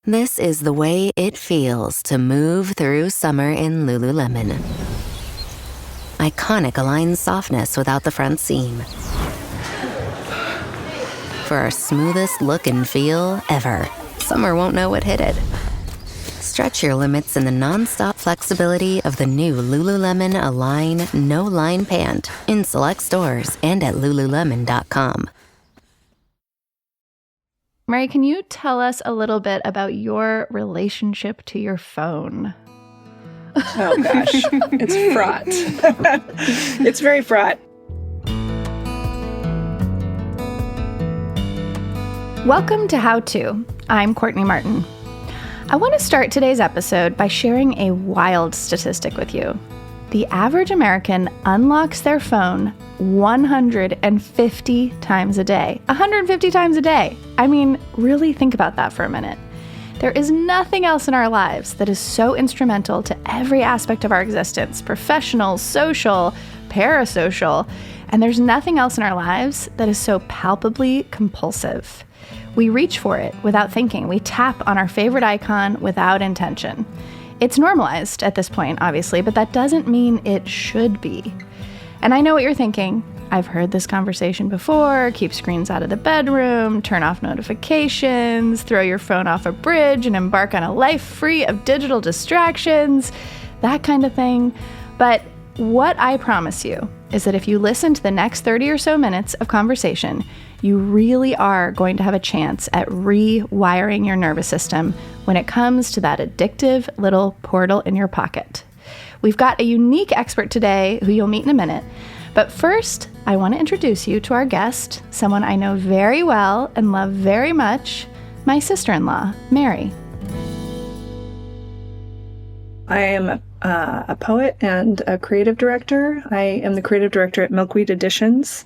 This is the way it feels to move through summer in Lululemon. Iconic Align softness without the front seam. For our smoothest look and feel ever, summer won't know what hit it. Stretch your limits in the non-stop flexibility of the new Lululemon Align No-Line Pant in select stores and at Lululemon.com. Mary, can you tell us a little bit about your relationship to your phone? Oh, gosh. It's fraught. It's very fraught. Welcome to How To. I'm Courtney Martin. I want to start today's episode by sharing a wild statistic with you. The average American unlocks their phone 150 times a day. 150 times a day. I mean, really think about that for a minute. There is nothing else in our lives that is so instrumental to every aspect of our existence, professional, social, parasocial, and there's nothing else in our lives that is so palpably compulsive. We reach for it without thinking. We tap on our favorite icon without intention. It's normalized at this point, obviously, but that doesn't mean it should be. And I know what you're thinking. I've heard this conversation before. Keep screens out of the bedroom, turn off notifications, throw your phone off a bridge and embark on a life free of digital distractions, that kind of thing. But what I promise you is that if you listen to the next 30 or so minutes of conversation, you really are going to have a chance at rewiring your nervous system when it comes to that addictive little portal in your pocket. We've got a unique expert today who you'll meet in a minute. But first, I want to introduce you to our guest, someone I know very well and love very much, my sister-in-law, Mary. I am a poet and a creative director. I am the creative director at Milkweed Editions,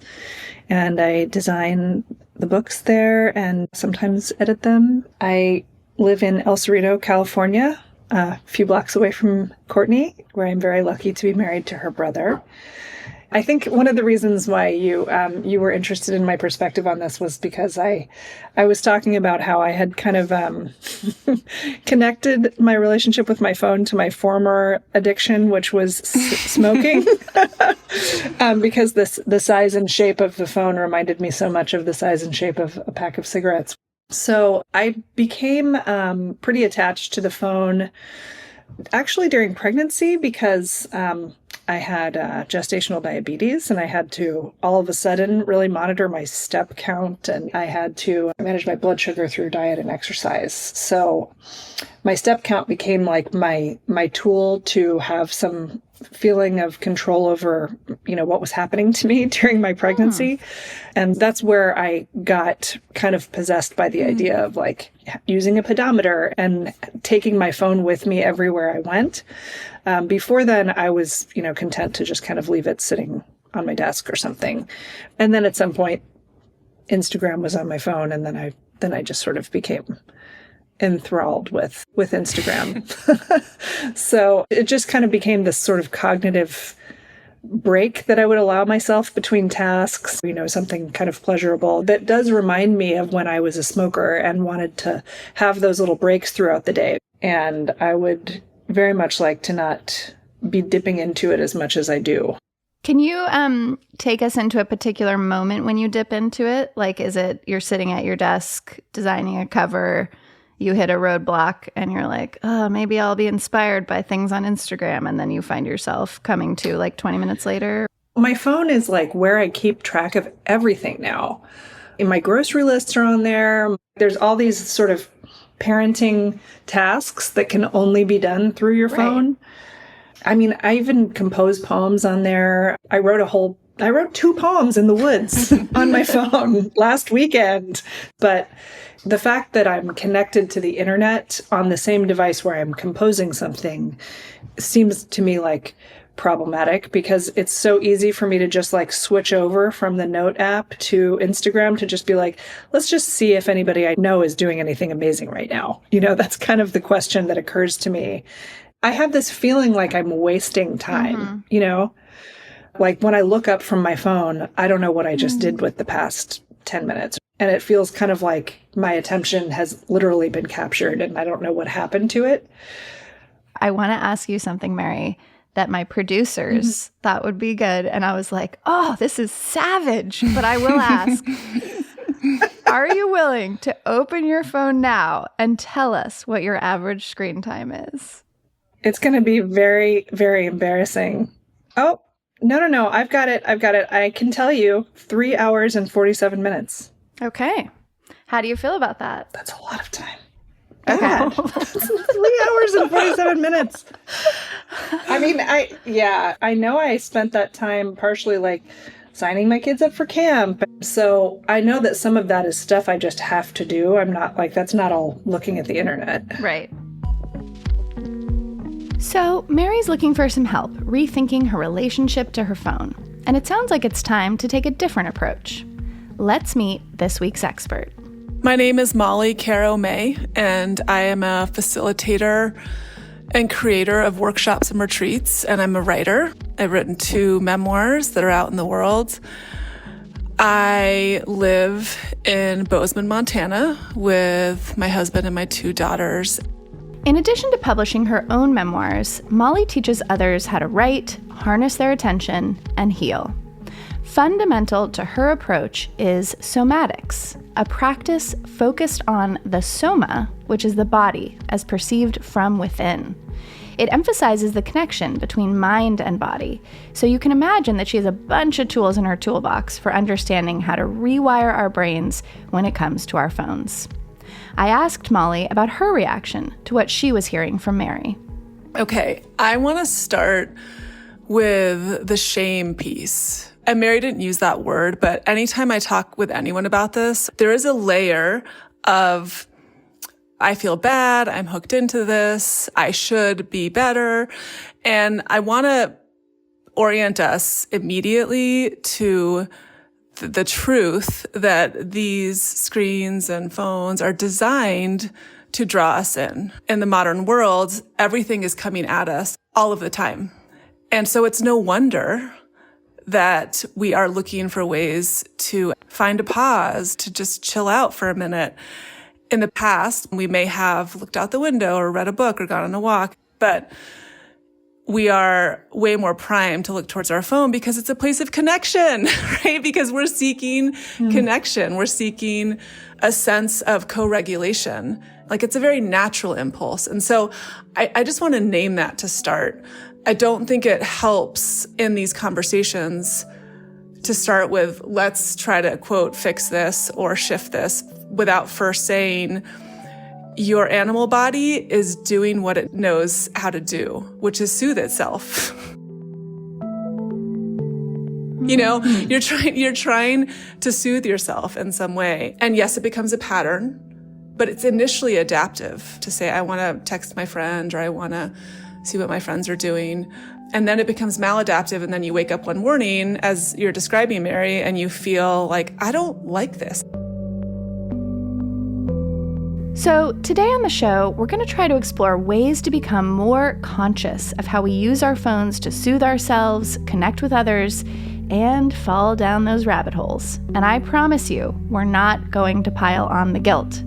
and I design the books there and sometimes edit them. I live in El Cerrito, California, a few blocks away from Courtney, where I'm very lucky to be married to her brother. I think one of the reasons why you were interested in my perspective on this was because I was talking about how I had kind of connected my relationship with my phone to my former addiction, which was smoking, because the size and shape of the phone reminded me so much of the size and shape of a pack of cigarettes. So I became pretty attached to the phone actually during pregnancy because I had gestational diabetes and I had to all of a sudden really monitor my step count, and I had to manage my blood sugar through diet and exercise. So my step count became like my tool to have some feeling of control over, what was happening to me during my pregnancy. And that's where I got kind of possessed by the idea of like using a pedometer and taking my phone with me everywhere I went. Before then, I was, content to just kind of leave it sitting on my desk or something. And then at some point, Instagram was on my phone, and then I just sort of became enthralled with Instagram. So it just kind of became this sort of cognitive break that I would allow myself between tasks, something kind of pleasurable that does remind me of when I was a smoker and wanted to have those little breaks throughout the day. And I would very much like to not be dipping into it as much as I do. Can you take us into a particular moment when you dip into it? Like, is it you're sitting at your desk designing a cover, you hit a roadblock, and you're like, oh, maybe I'll be inspired by things on Instagram, and then you find yourself coming to like 20 minutes later? My phone is like where I keep track of everything now. My grocery lists are on there. There's all these sort of parenting tasks that can only be done through your phone. Right. I mean, I even compose poems on there. I wrote 2 poems in the woods on my phone last weekend. But the fact that I'm connected to the internet on the same device where I'm composing something seems to me like problematic, because it's so easy for me to just like switch over from the note app to Instagram to just be like, let's just see if anybody I know is doing anything amazing right now. That's kind of the question that occurs to me. I have this feeling like I'm wasting time, Like when I look up from my phone, I don't know what I just did with the past 10 minutes. and it feels kind of like my attention has literally been captured and I don't know what happened to it. I want to ask you something, Mary, that my producers thought would be good. And I was like, oh, this is savage. But I will ask, are you willing to open your phone now and tell us what your average screen time is? It's going to be very, very embarrassing. Oh, no. I've got it. I can tell you 3 hours and 47 minutes. Okay. How do you feel about that? That's a lot of time. Okay. Bad. 3 hours and 47 minutes. I mean, I know I spent that time partially like signing my kids up for camp. So I know that some of that is stuff I just have to do. I'm not like, that's not all looking at the internet. Right. So Mary's looking for some help rethinking her relationship to her phone. And it sounds like it's time to take a different approach. Let's meet this week's expert. My name is Molly Caro May, and I am a facilitator and creator of workshops and retreats, and I'm a writer. I've written 2 memoirs that are out in the world. I live in Bozeman, Montana, with my husband and my 2 daughters. In addition to publishing her own memoirs, Molly teaches others how to write, harness their attention, and heal. Fundamental to her approach is somatics, a practice focused on the soma, which is the body, as perceived from within. It emphasizes the connection between mind and body, so you can imagine that she has a bunch of tools in her toolbox for understanding how to rewire our brains when it comes to our phones. I asked Molly about her reaction to what she was hearing from Mary. Okay, I want to start with the shame piece. And Mary didn't use that word, but anytime I talk with anyone about this, there is a layer of, I feel bad, I'm hooked into this, I should be better. And I want to orient us immediately to the truth that these screens and phones are designed to draw us in. In the modern world, everything is coming at us all of the time. And so it's no wonder that we are looking for ways to find a pause, to just chill out for a minute. In the past, we may have looked out the window or read a book or gone on a walk, but we are way more primed to look towards our phone because it's a place of connection, right? Because we're seeking connection. We're seeking a sense of co-regulation. Like it's a very natural impulse. And so I just want to name that to start. I don't think it helps in these conversations to start with, let's try to, quote, fix this or shift this without first saying, your animal body is doing what it knows how to do, which is soothe itself. You know, you're trying to soothe yourself in some way. And yes, it becomes a pattern, but it's initially adaptive to say, I want to text my friend or I want to see what my friends are doing. And then it becomes maladaptive. And then you wake up one morning, as you're describing, Mary, and you feel like, I don't like this. So today on the show, we're going to try to explore ways to become more conscious of how we use our phones to soothe ourselves, connect with others, and fall down those rabbit holes. And I promise you, we're not going to pile on the guilt.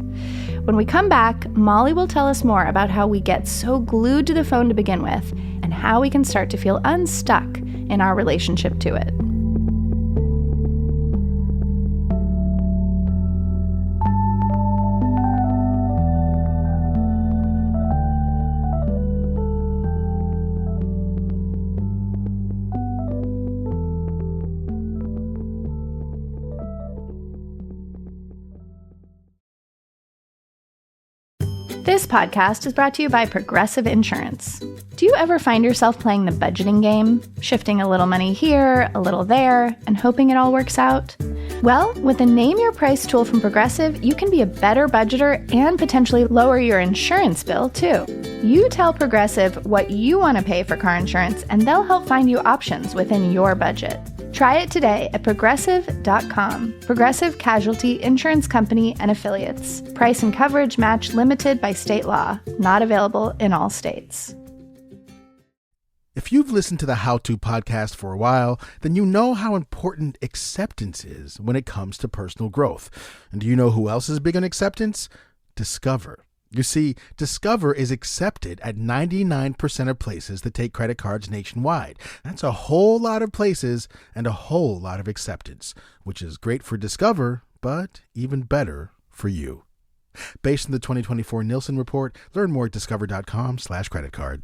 When we come back, Molly will tell us more about how we get so glued to the phone to begin with and how we can start to feel unstuck in our relationship to it. This podcast is brought to you by Progressive Insurance. Do you ever find yourself playing the budgeting game, shifting a little money here, a little there, and hoping it all works out? Well, with the Name Your Price tool from Progressive, you can be a better budgeter and potentially lower your insurance bill, too. You tell Progressive what you want to pay for car insurance, and they'll help find you options within your budget. Try it today at Progressive.com. Progressive Casualty Insurance Company and Affiliates. Price and coverage match limited by state law. Not available in all states. If you've listened to the How To podcast for a while, then you know how important acceptance is when it comes to personal growth. And do you know who else is big on acceptance? Discover. You see, Discover is accepted at 99% of places that take credit cards nationwide. That's a whole lot of places and a whole lot of acceptance, which is great for Discover, but even better for you. Based on the 2024 Nielsen report, learn more at discover.com/creditcard.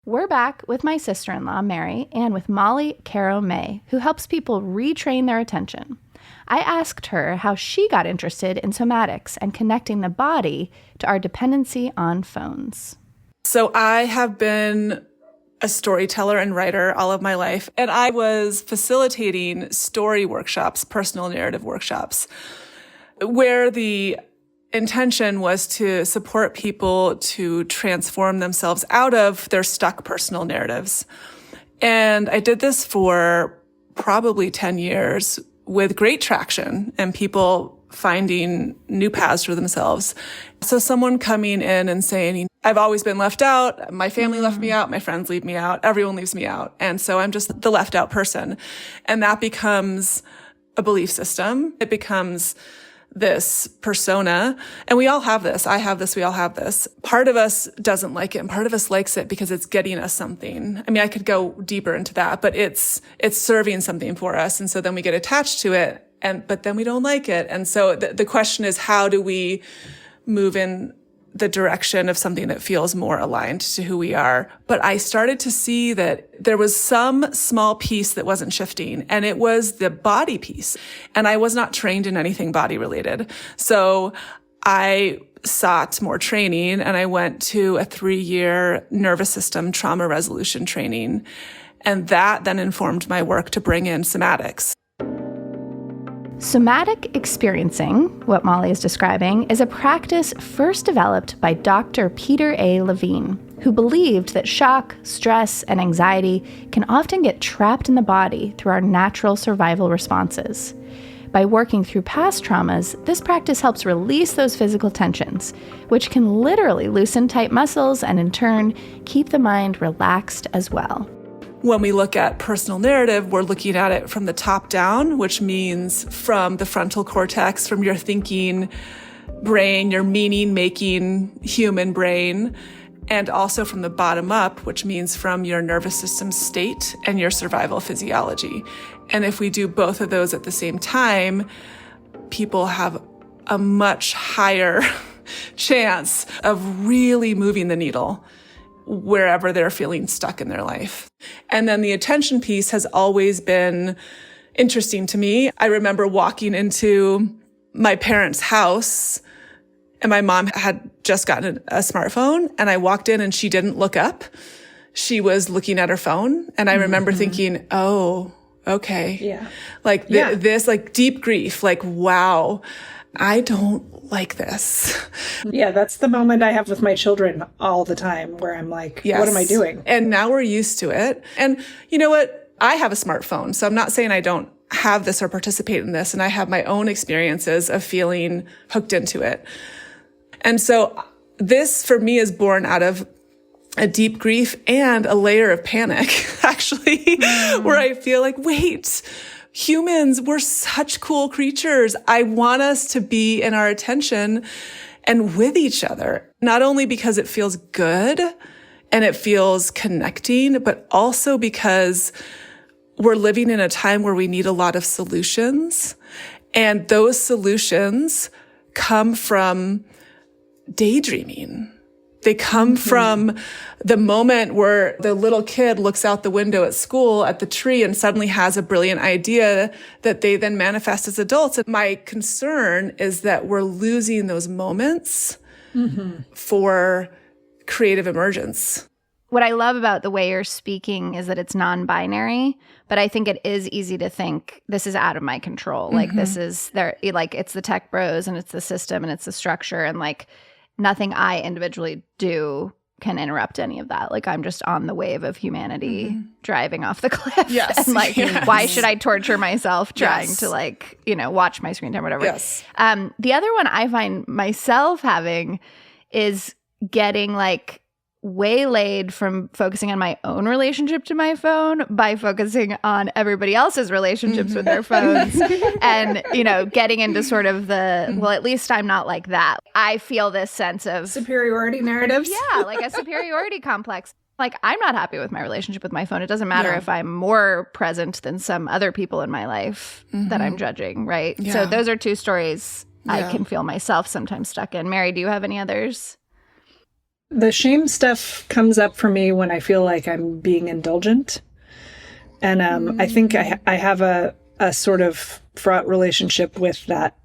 We're back with my sister-in-law, Mary, and with Molly Caro May, who helps people retrain their attention. I asked her how she got interested in somatics and connecting the body to our dependency on phones. So I have been a storyteller and writer all of my life, and I was facilitating story workshops, personal narrative workshops, where the intention was to support people to transform themselves out of their stuck personal narratives. And I did this for probably 10 years with great traction and people finding new paths for themselves. So someone coming in and saying, I've always been left out. My family left me out. My friends leave me out. Everyone leaves me out. And so I'm just the left out person. And that becomes a belief system. It becomes this persona. And we all have this. I have this. We all have this. Part of us doesn't like it and part of us likes it because it's getting us something. I mean, I could go deeper into that, but it's serving something for us. And so then we get attached to it but then we don't like it. And so the question is, how do we move in the direction of something that feels more aligned to who we are? But I started to see that there was some small piece that wasn't shifting, and it was the body piece. And I was not trained in anything body related. So I sought more training and I went to a 3-year nervous system trauma resolution training. And that then informed my work to bring in somatics. Somatic experiencing, what Molly is describing, is a practice first developed by Dr. Peter A. Levine, who believed that shock, stress, and anxiety can often get trapped in the body through our natural survival responses. By working through past traumas, this practice helps release those physical tensions, which can literally loosen tight muscles and in turn, keep the mind relaxed as well. When we look at personal narrative, we're looking at it from the top down, which means from the frontal cortex, from your thinking brain, your meaning-making human brain, and also from the bottom up, which means from your nervous system state and your survival physiology. And if we do both of those at the same time, people have a much higher chance of really moving the needle wherever they're feeling stuck in their life. And then the attention piece has always been interesting to me. I remember walking into my parents' house and my mom had just gotten a smartphone and I walked in and she didn't look up. She was looking at her phone. And I remember thinking, oh, okay. Yeah. Like this, like deep grief, like, wow, I don't like this. Yeah, that's the moment I have with my children all the time where I'm like, yes. What am I doing? And now we're used to it. And you know what? I have a smartphone, so I'm not saying I don't have this or participate in this. And I have my own experiences of feeling hooked into it. And so this for me is born out of a deep grief and a layer of panic, actually, where I feel like, wait, humans, we're such cool creatures. I want us to be in our attention and with each other, not only because it feels good and it feels connecting, but also because we're living in a time where we need a lot of solutions. And those solutions come from daydreaming. They come from the moment where the little kid looks out the window at school at the tree and suddenly has a brilliant idea that they then manifest as adults. And my concern is that we're losing those moments for creative emergence. What I love about the way you're speaking is that it's non-binary, but I think it is easy to think this is out of my control. Like this is like it's the tech bros and it's the system and it's the structure and like nothing I individually do can interrupt any of that. Like I'm just on the wave of humanity driving off the cliff. Yes. And like, why should I torture myself trying Yes. to like, you know, watch my screen time, whatever. Yes. The other one I find myself having is getting like waylaid from focusing on my own relationship to my phone by focusing on everybody else's relationships with their phones and, getting into sort of well, at least I'm not like that. I feel this sense of superiority narratives. Yeah, like a superiority complex. Like, I'm not happy with my relationship with my phone. It doesn't matter if I'm more present than some other people in my life that I'm judging, right? Yeah. So those are two stories I can feel myself sometimes stuck in. Mary, do you have any others? The shame stuff comes up for me when I feel like I'm being indulgent. And I think I have a sort of fraught relationship with that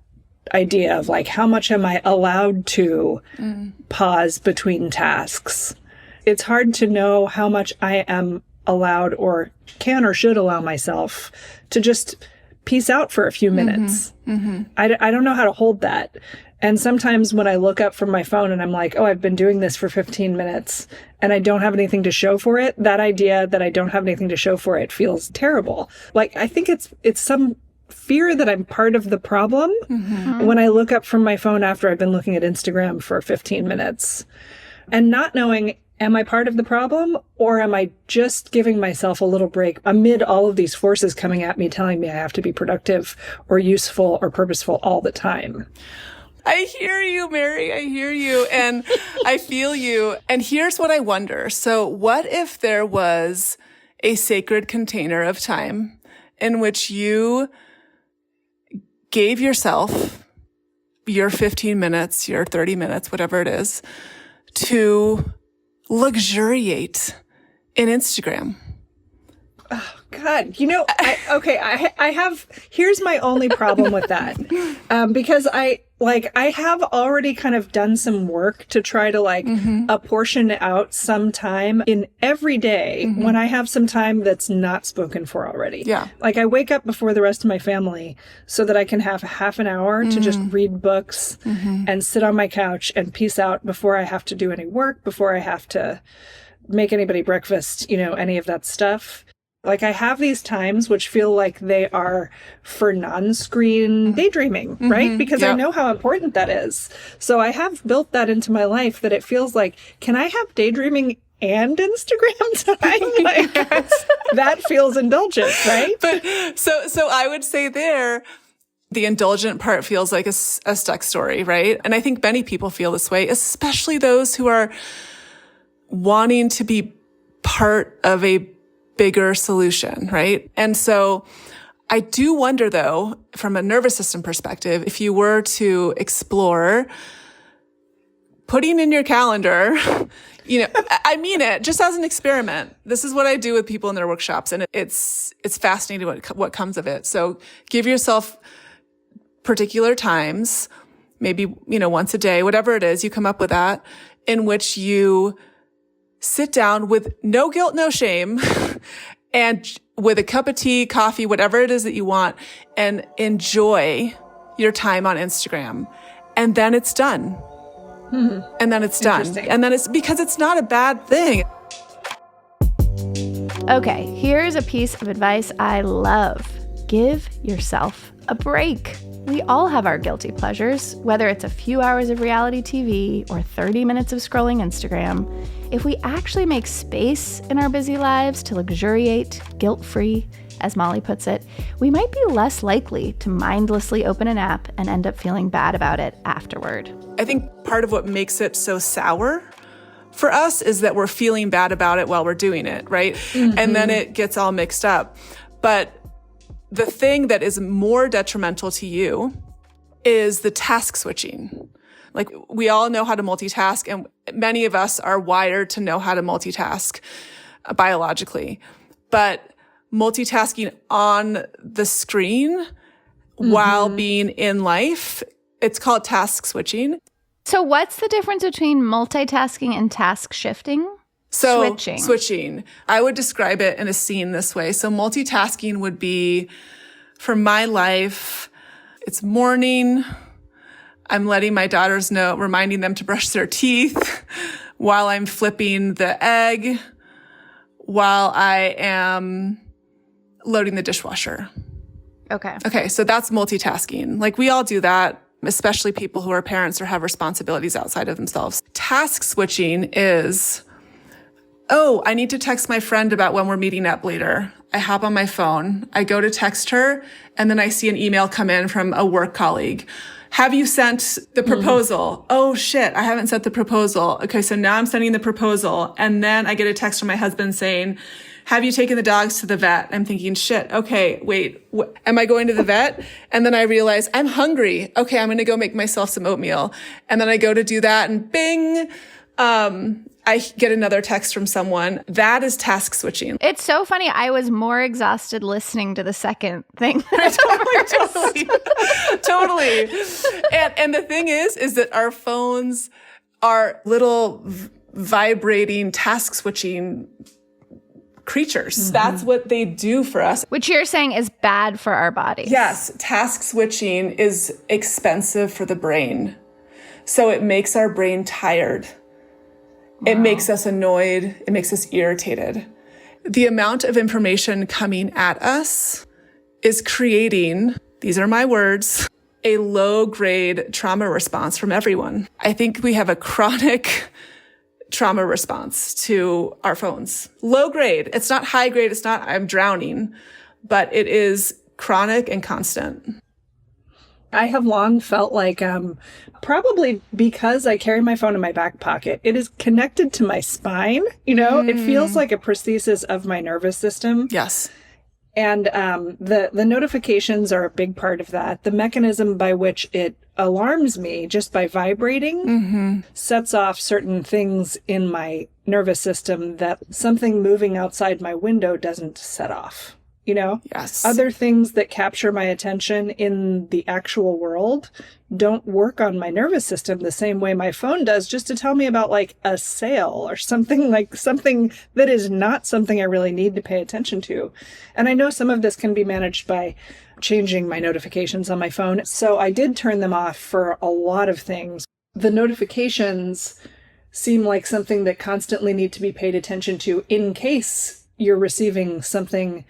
idea of like, how much am I allowed to pause between tasks? It's hard to know how much I am allowed or can or should allow myself to just peace out for a few minutes. I don't know how to hold that. And sometimes when I look up from my phone and I'm like, oh, I've been doing this for 15 minutes and I don't have anything to show for it, that idea that I don't have anything to show for it feels terrible. Like, I think it's some fear that I'm part of the problem when I look up from my phone after I've been looking at Instagram for 15 minutes and not knowing, am I part of the problem or am I just giving myself a little break amid all of these forces coming at me telling me I have to be productive or useful or purposeful all the time? I hear you, Mary. I hear you. And I feel you. And here's what I wonder. So what if there was a sacred container of time in which you gave yourself your 15 minutes, your 30 minutes, whatever it is, to luxuriate in Instagram? Oh, God. Here's my only problem with that. Because I have already kind of done some work to try to apportion out some time in every day when I have some time that's not spoken for already. Yeah. Like, I wake up before the rest of my family so that I can have half an hour to just read books and sit on my couch and peace out before I have to do any work, before I have to make anybody breakfast, any of that stuff. Like, I have these times which feel like they are for non-screen daydreaming, right? Because I know how important that is. So I have built that into my life that it feels like, can I have daydreaming and Instagram time? Like, that feels indulgent, right? But so I would say there, the indulgent part feels like a stuck story, right? And I think many people feel this way, especially those who are wanting to be part of a bigger solution, right? And so I do wonder, though, from a nervous system perspective, if you were to explore putting in your calendar, I mean it, just as an experiment. This is what I do with people in their workshops, and it's fascinating what comes of it. So give yourself particular times, maybe, once a day, whatever it is, you come up with that, in which you sit down with no guilt, no shame, and with a cup of tea, coffee, whatever it is that you want, and enjoy your time on Instagram. And then it's done. And then it's done. And then it's because it's not a bad thing. Okay, here's a piece of advice I love. Give yourself a break. We all have our guilty pleasures, whether it's a few hours of reality TV or 30 minutes of scrolling Instagram. If we actually make space in our busy lives to luxuriate guilt-free, as Molly puts it, we might be less likely to mindlessly open an app and end up feeling bad about it afterward. I think part of what makes it so sour for us is that we're feeling bad about it while we're doing it, right? And then it gets all mixed up. But the thing that is more detrimental to you is the task switching. Like, we all know how to multitask, and many of us are wired to know how to multitask biologically. But multitasking on the screen while being in life, it's called task switching. So what's the difference between multitasking and task shifting? So switching. I would describe it in a scene this way. So multitasking would be, for my life, it's morning. I'm letting my daughters know, reminding them to brush their teeth while I'm flipping the egg, while I am loading the dishwasher. Okay, so that's multitasking. Like, we all do that, especially people who are parents or have responsibilities outside of themselves. Task switching is Oh, I need to text my friend about when we're meeting up later. I hop on my phone. I go to text her, and then I see an email come in from a work colleague. Have you sent the proposal? Oh, shit, I haven't sent the proposal. Okay, so now I'm sending the proposal. And then I get a text from my husband saying, have you taken the dogs to the vet? I'm thinking, shit, okay, wait, am I going to the vet? And then I realize I'm hungry. Okay, I'm going to go make myself some oatmeal. And then I go to do that, and bing, I get another text from someone. That is task switching. It's so funny. I was more exhausted listening to the second thing. Totally. And the thing is that our phones are little vibrating task switching creatures. Mm-hmm. That's what they do for us. Which you're saying is bad for our bodies. Yes. Task switching is expensive for the brain. So it makes our brain tired. It makes us annoyed. It makes us irritated. The amount of information coming at us is creating, these are my words, a low-grade trauma response from everyone. I think we have a chronic trauma response to our phones. Low grade. It's not high grade. It's not I'm drowning, but it is chronic and constant. I have long felt like, probably because I carry my phone in my back pocket, it is connected to my spine. You know, it feels like a prosthesis of my nervous system. Yes. And the notifications are a big part of that. The mechanism by which it alarms me just by vibrating sets off certain things in my nervous system that something moving outside my window doesn't set off. You know? Yes. Other things that capture my attention in the actual world don't work on my nervous system the same way my phone does, just to tell me about like a sale or something that is not something I really need to pay attention to. And I know some of this can be managed by changing my notifications on my phone. So I did turn them off for a lot of things. The notifications seem like something that constantly need to be paid attention to in case you're receiving something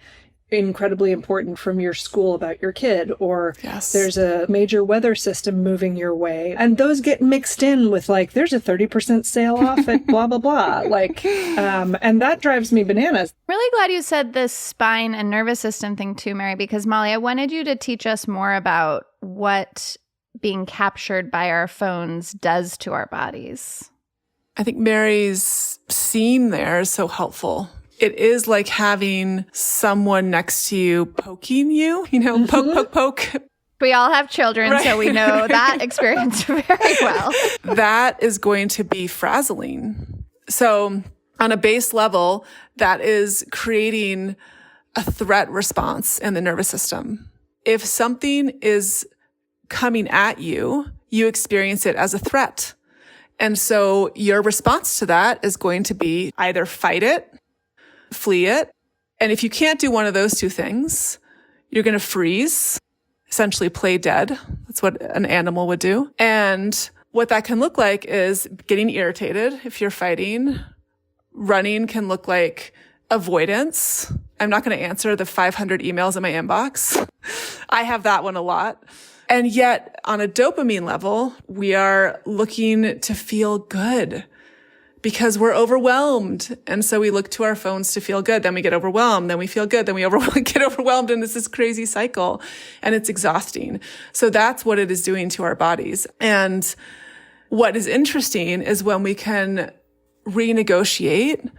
incredibly important from your school about your kid, or there's a major weather system moving your way. And those get mixed in with like, there's a 30% sale off at blah, blah, blah. Like, and that drives me bananas. Really glad you said this spine and nervous system thing too, Mary, because Molly, I wanted you to teach us more about what being captured by our phones does to our bodies. I think Mary's scene there is so helpful. It is like having someone next to you poking you, you know, poke, poke, poke. We all have children, right? So we know that experience very well. That is going to be frazzling. So on a base level, that is creating a threat response in the nervous system. If something is coming at you, you experience it as a threat. And so your response to that is going to be either fight it, flee it. And if you can't do one of those two things, you're going to freeze, essentially play dead. That's what an animal would do. And what that can look like is getting irritated if you're fighting. Running can look like avoidance. I'm not going to answer the 500 emails in my inbox. I have that one a lot. And yet on a dopamine level, we are looking to feel good because we're overwhelmed. And so we look to our phones to feel good. Then we get overwhelmed. Then we feel good. Then we get overwhelmed. And it's this crazy cycle. And it's exhausting. So that's what it is doing to our bodies. And what is interesting is when we can renegotiate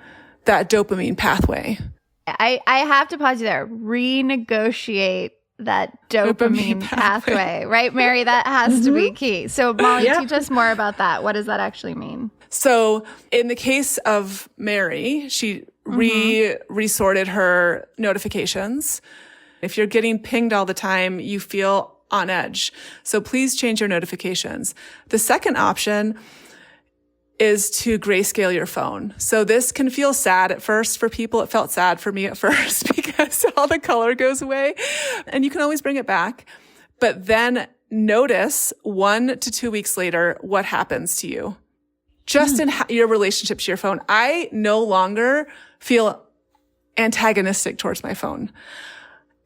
that dopamine pathway. I have to pause you there. Renegotiate that dopamine pathway, right, Mary? That has to be key. So Molly, teach us more about that. What does that actually mean? So in the case of Mary, she resorted her notifications. If you're getting pinged all the time, you feel on edge. So please change your notifications. The second option is to grayscale your phone. So this can feel sad at first for people. It felt sad for me at first because all the color goes away and you can always bring it back. But then notice 1 to 2 weeks later what happens to you. Just in your relationship to your phone. I no longer feel antagonistic towards my phone.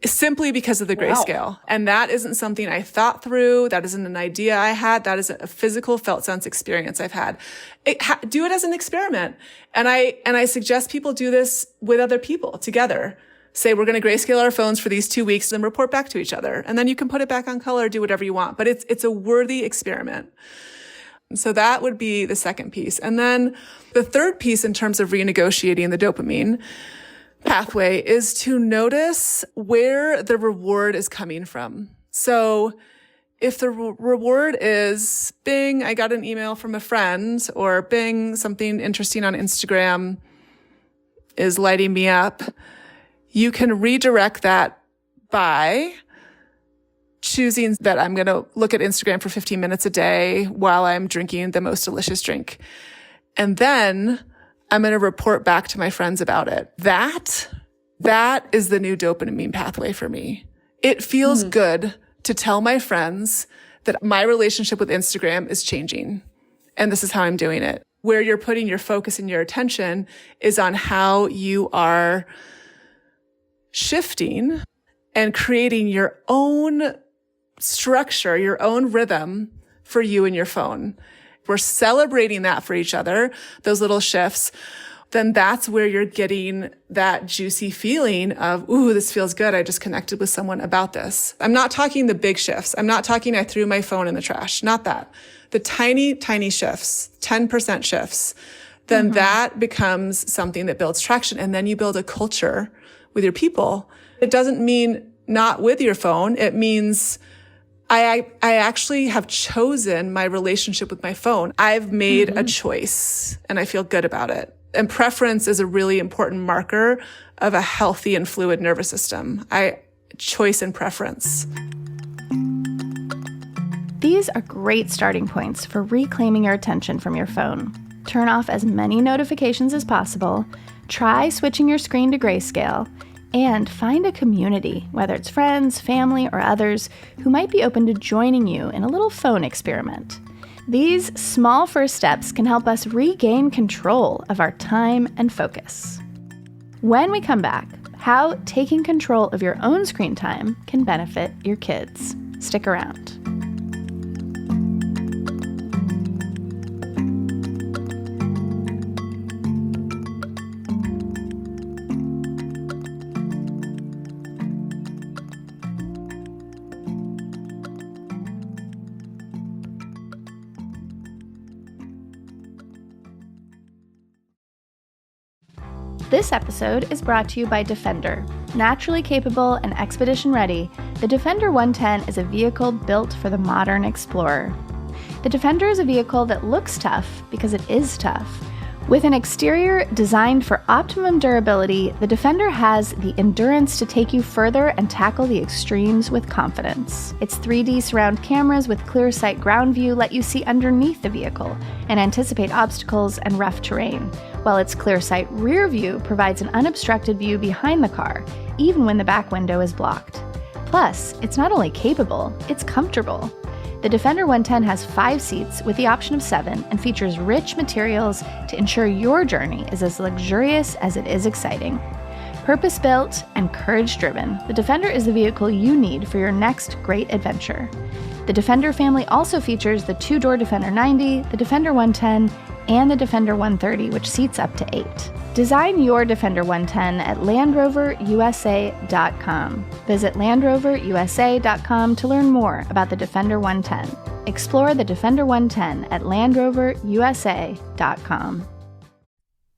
simply because of the grayscale. Wow. And that isn't something I thought through. That isn't an idea I had. That is a physical felt sense experience I've had. Do it as an experiment. And I suggest people do this with other people together. Say, we're going to grayscale our phones for these 2 weeks and report back to each other. And then you can put it back on color, do whatever you want. But it's a worthy experiment. So that would be the second piece. And then the third piece in terms of renegotiating the dopamine pathway is to notice where the reward is coming from. So if the reward is, bing, I got an email from a friend, or bing, something interesting on Instagram is lighting me up, you can redirect that by choosing that I'm going to look at Instagram for 15 minutes a day while I'm drinking the most delicious drink. And then I'm going to report back to my friends about it. That is the new dopamine pathway for me. It feels good to tell my friends that my relationship with Instagram is changing. And this is how I'm doing it. Where you're putting your focus and your attention is on how you are shifting and creating your own structure, your own rhythm for you and your phone. We're celebrating that for each other, those little shifts. Then that's where you're getting that juicy feeling of, ooh, this feels good. I just connected with someone about this. I'm not talking the big shifts. I'm not talking I threw my phone in the trash. Not that. The tiny, tiny shifts, 10% shifts, then that becomes something that builds traction. And then you build a culture with your people. It doesn't mean not with your phone. It means I actually have chosen my relationship with my phone. I've made a choice and I feel good about it. And preference is a really important marker of a healthy and fluid nervous system. Choice and preference. These are great starting points for reclaiming your attention from your phone. Turn off as many notifications as possible, try switching your screen to grayscale, and find a community, whether it's friends, family, or others, who might be open to joining you in a little phone experiment. These small first steps can help us regain control of our time and focus. When we come back, how taking control of your own screen time can benefit your kids. Stick around. This episode is brought to you by Defender. Naturally capable and expedition ready, the Defender 110 is a vehicle built for the modern explorer. The Defender is a vehicle that looks tough because it is tough. With an exterior designed for optimum durability, the Defender has the endurance to take you further and tackle the extremes with confidence. Its 3D surround cameras with clear sight ground view let you see underneath the vehicle and anticipate obstacles and rough terrain, while its clear sight rear view provides an unobstructed view behind the car, even when the back window is blocked. Plus, it's not only capable, it's comfortable. The Defender 110 has 5 seats with the option of 7 and features rich materials to ensure your journey is as luxurious as it is exciting. Purpose-built and courage-driven, the Defender is the vehicle you need for your next great adventure. The Defender family also features the 2-door Defender 90, the Defender 110, and the Defender 130, which seats up to 8. Design your Defender 110 at LandRoverUSA.com. Visit LandRoverUSA.com to learn more about the Defender 110. Explore the Defender 110 at LandRoverUSA.com.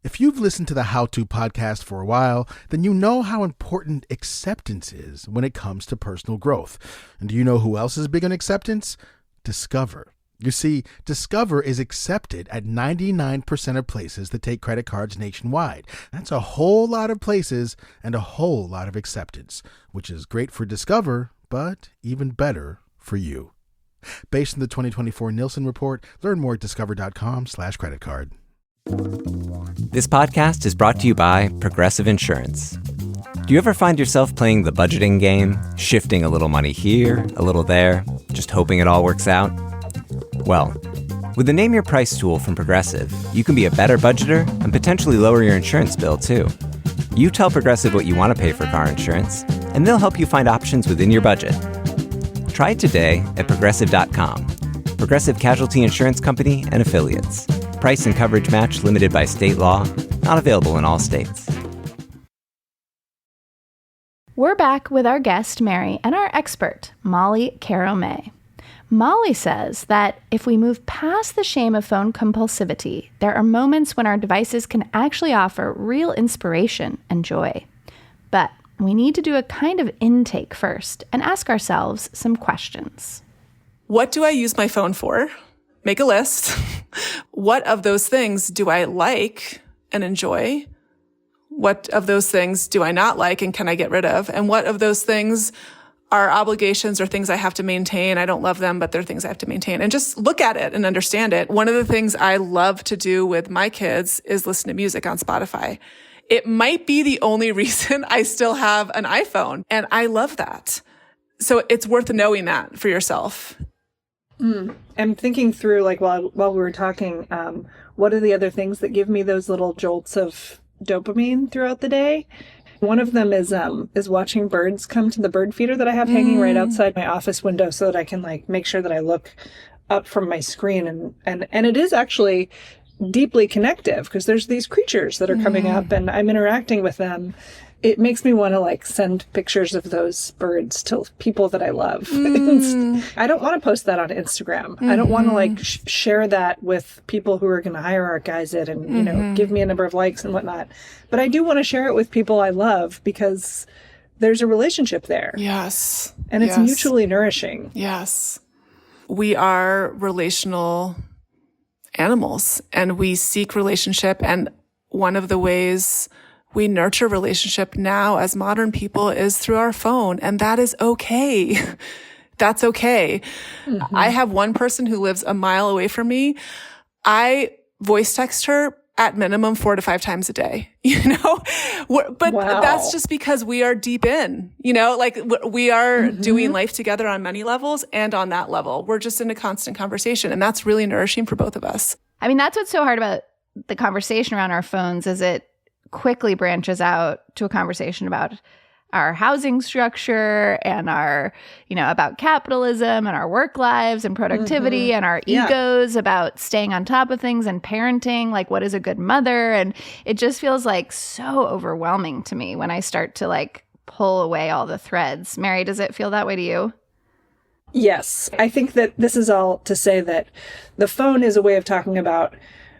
If you've listened to the How To podcast for a while, then you know how important acceptance is when it comes to personal growth. And do you know who else is big on acceptance? Discover. You see, Discover is accepted at 99% of places that take credit cards nationwide. That's a whole lot of places and a whole lot of acceptance, which is great for Discover, but even better for you. Based on the 2024 Nielsen report, learn more at discover.com/creditcard. This podcast is brought to you by Progressive Insurance. Do you ever find yourself playing the budgeting game, shifting a little money here, a little there, just hoping it all works out? Well, with the Name Your Price tool from Progressive, you can be a better budgeter and potentially lower your insurance bill, too. You tell Progressive what you want to pay for car insurance, and they'll help you find options within your budget. Try it today at Progressive.com. Progressive Casualty Insurance Company and Affiliates. Price and coverage match limited by state law. Not available in all states. We're back with our guest, Mary, and our expert, Molly Caro May. Molly says that if we move past the shame of phone compulsivity, there are moments when our devices can actually offer real inspiration and joy. But we need to do a kind of intake first and ask ourselves some questions. What do I use my phone for? Make a list. What of those things do I like and enjoy? What of those things do I not like and can I get rid of? And what of those things are obligations or things I have to maintain? I don't love them, but they're things I have to maintain. And just look at it and understand it. One of the things I love to do with my kids is listen to music on Spotify. It might be the only reason I still have an iPhone, and I love that. So it's worth knowing that for yourself. I'm thinking through, like, while we were talking, what are the other things that give me those little jolts of dopamine throughout the day? One of them is watching birds come to the bird feeder that I have hanging right outside my office window so that I can, like, make sure that I look up from my screen. And it is actually deeply connective because there's these creatures that are coming up and I'm interacting with them. It makes me want to, like, send pictures of those birds to people that I love. I don't want to post that on Instagram. I don't want to, like, share that with people who are going to hierarchize it and, you know, give me a number of likes and whatnot. But I do want to share it with people I love because there's a relationship there. Yes. And it's mutually nourishing. Yes. We are relational animals and we seek relationship. And one of the ways we nurture relationship now as modern people is through our phone. And that is okay. That's okay. I have one person who lives a mile away from me. I voice text her at minimum 4 to 5 times a day, you know, but that's just because we are deep in, you know, like we are doing life together on many levels, and on that level, we're just in a constant conversation, and that's really nourishing for both of us. I mean, that's what's so hard about the conversation around our phones is it quickly branches out to a conversation about our housing structure and our, you know, about capitalism and our work lives and productivity and our egos about staying on top of things and parenting, like what is a good mother. And it just feels like so overwhelming to me when I start to, like, pull away all the threads. Mary, does it feel that way to you? Yes. I think that this is all to say that the phone is a way of talking about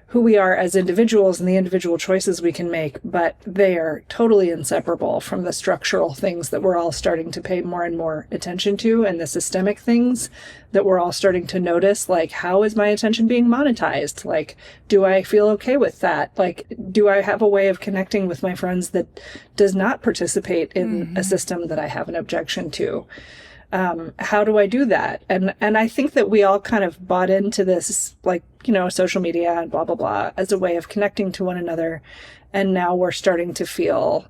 who we are as individuals and the individual choices we can make, but they are totally inseparable from the structural things that we're all starting to pay more and more attention to, and the systemic things that we're all starting to notice, like, how is my attention being monetized? Like, do I feel okay with that? Like, do I have a way of connecting with my friends that does not participate in a system that I have an objection to? How do I do that? And I think that we all kind of bought into this, like, you know, social media and blah, blah, blah, as a way of connecting to one another. And now we're starting to feel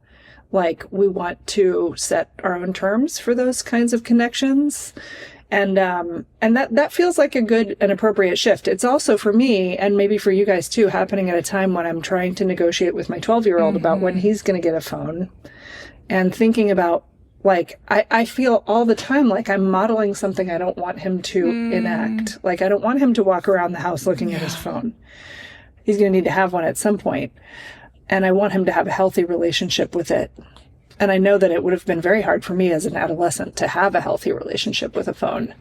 like we want to set our own terms for those kinds of connections. And that feels like a good and appropriate shift. It's also, for me, and maybe for you guys too, happening at a time when I'm trying to negotiate with my 12-year-old about when he's going to get a phone, and thinking about, like, I feel all the time like I'm modeling something I don't want him to enact. Like, I don't want him to walk around the house looking at his phone. He's going to need to have one at some point. And I want him to have a healthy relationship with it. And I know that it would have been very hard for me as an adolescent to have a healthy relationship with a phone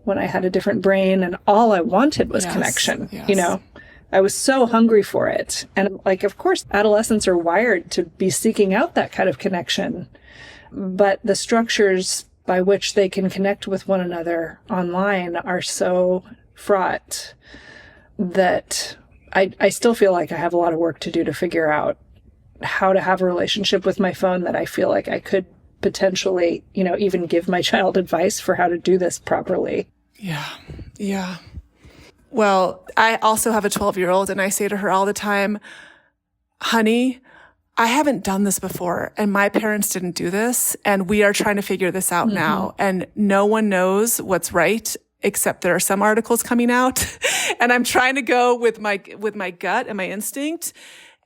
when I had a different brain and all I wanted was connection, you know? I was so hungry for it. And, like, of course, adolescents are wired to be seeking out that kind of connection. But the structures by which they can connect with one another online are so fraught that I still feel like I have a lot of work to do to figure out how to have a relationship with my phone that I feel like I could potentially, you know, even give my child advice for how to do this properly. Yeah. Well, I also have a 12-year-old, and I say to her all the time, honey, I haven't done this before, and my parents didn't do this, and we are trying to figure this out now, and no one knows what's right, except there are some articles coming out, and I'm trying to go with my gut and my instinct,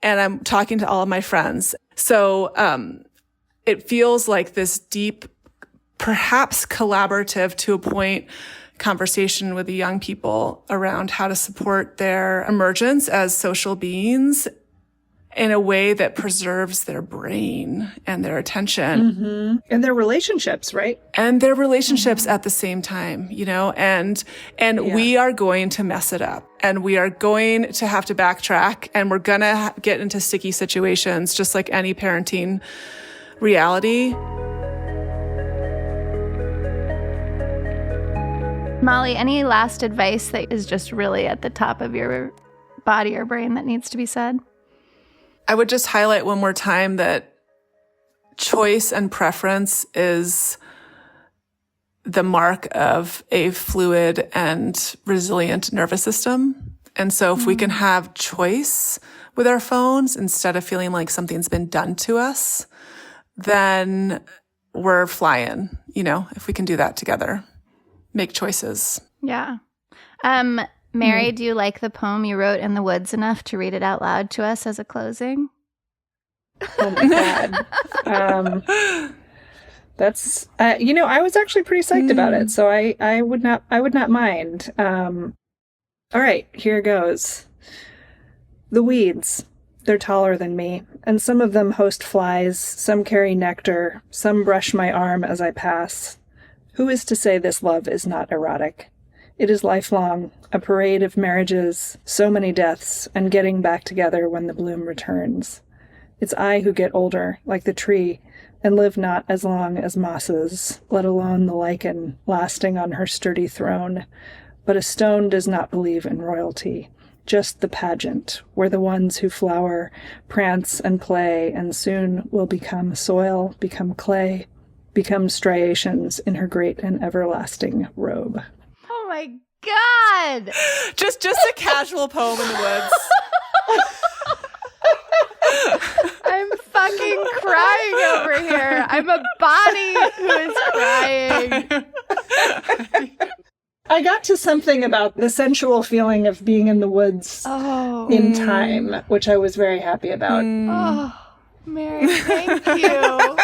and I'm talking to all of my friends. So it feels like this deep, perhaps collaborative to a point, conversation with the young people around how to support their emergence as social beings in a way that preserves their brain and their attention. And their relationships, right? And their relationships at the same time, and we are going to mess it up, and we are going to have to backtrack, and we're going to get into sticky situations, just like any parenting reality. Molly, any last advice that is just really at the top of your body or brain that needs to be said? I would just highlight one more time that choice and preference is the mark of a fluid and resilient nervous system. And so if we can have choice with our phones instead of feeling like something's been done to us, then we're flying, if we can do that together. Make choices. Yeah. Mary, do you like the poem you wrote in the woods enough to read it out loud to us as a closing? Oh my God. That's, I was actually pretty psyched about it, so I would not mind. All right, here goes. The weeds, they're taller than me, and some of them host flies, some carry nectar, some brush my arm as I pass. Who is to say this love is not erotic? It is lifelong, a parade of marriages, so many deaths, and getting back together when the bloom returns. It's I who get older, like the tree, and live not as long as mosses, let alone the lichen lasting on her sturdy throne. But a stone does not believe in royalty, just the pageant, where the ones who flower prance and play, and soon will become soil, become clay, become striations in her great and everlasting robe. Oh my God! Just a casual poem in the woods. I'm fucking crying over here. I'm a body who is crying. I got to something about the sensual feeling of being in the woods in time, which I was very happy about. Oh, Mary, thank you.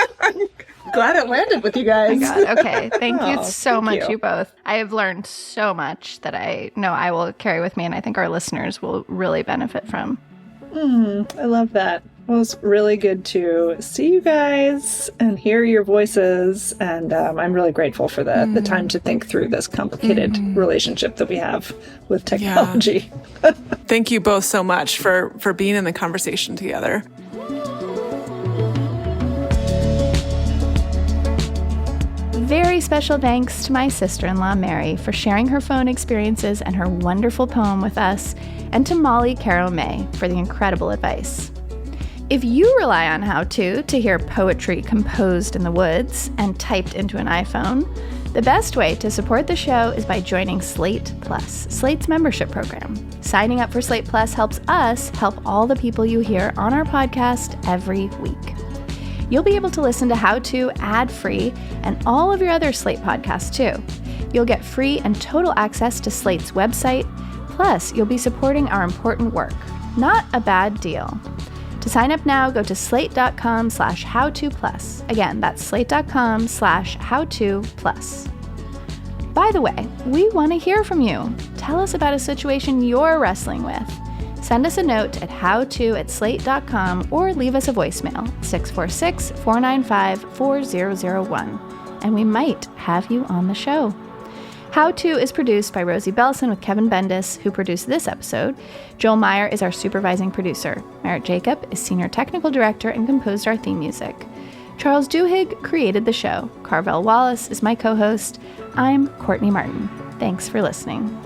Glad it landed with you guys. Oh my God. Okay. Thank you so much, you. you both. I have learned so much that I know I will carry with me, and I think our listeners will really benefit from. I love that. It was really good to see you guys and hear your voices, and I'm really grateful for the time to think through this complicated relationship that we have with technology. Yeah. Thank you both so much for being in the conversation together. Very special thanks to my sister-in-law, Mary, for sharing her phone experiences and her wonderful poem with us, and to Molly Caro May for the incredible advice. If you rely on How To hear poetry composed in the woods and typed into an iPhone, the best way to support the show is by joining Slate Plus, Slate's membership program. Signing up for Slate Plus helps us help all the people you hear on our podcast every week. You'll be able to listen to How To ad-free and all of your other Slate podcasts too. You'll get free and total access to Slate's website, plus you'll be supporting our important work. Not a bad deal. To sign up now, go to slate.com/howtoplus. Again, that's slate.com/howtoplus. By the way, we want to hear from you. Tell us about a situation you're wrestling with. Send us a note at howto@slate.com or leave us a voicemail, 646-495-4001, and we might have you on the show. How To is produced by Rosemary Belson with Kevin Bendis, who produced this episode. Joel Meyer is our supervising producer. Merritt Jacob is senior technical director and composed our theme music. Charles Duhigg created the show. Carvel Wallace is my co-host. I'm Courtney Martin. Thanks for listening.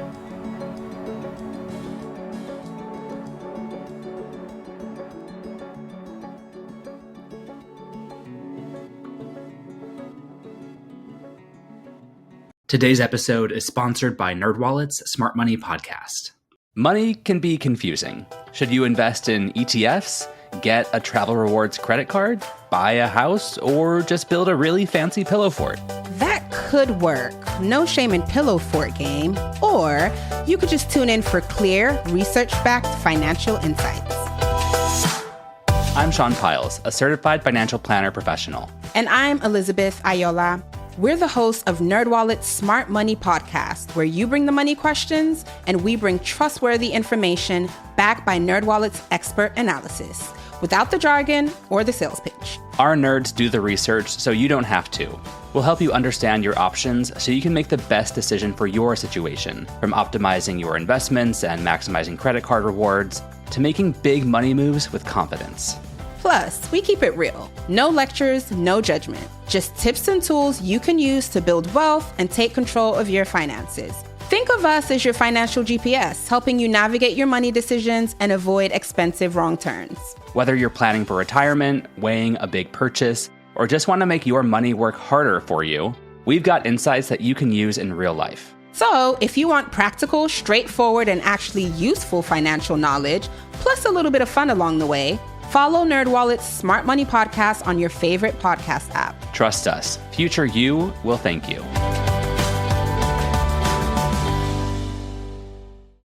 Today's episode is sponsored by NerdWallet's Smart Money Podcast. Money can be confusing. Should you invest in ETFs, get a travel rewards credit card, buy a house, or just build a really fancy pillow fort? That could work. No shame in pillow fort game. Or you could just tune in for clear, research-backed financial insights. I'm Sean Piles, a certified financial planner professional. And I'm Elizabeth Ayola. We're the hosts of NerdWallet's Smart Money Podcast, where you bring the money questions and we bring trustworthy information backed by NerdWallet's expert analysis, without the jargon or the sales pitch. Our nerds do the research so you don't have to. We'll help you understand your options so you can make the best decision for your situation, from optimizing your investments and maximizing credit card rewards to making big money moves with confidence. Plus, we keep it real. No lectures, no judgment. Just tips and tools you can use to build wealth and take control of your finances. Think of us as your financial GPS, helping you navigate your money decisions and avoid expensive wrong turns. Whether you're planning for retirement, weighing a big purchase, or just want to make your money work harder for you, we've got insights that you can use in real life. So, if you want practical, straightforward, and actually useful financial knowledge, plus a little bit of fun along the way, follow NerdWallet's Smart Money Podcast on your favorite podcast app. Trust us, future you will thank you.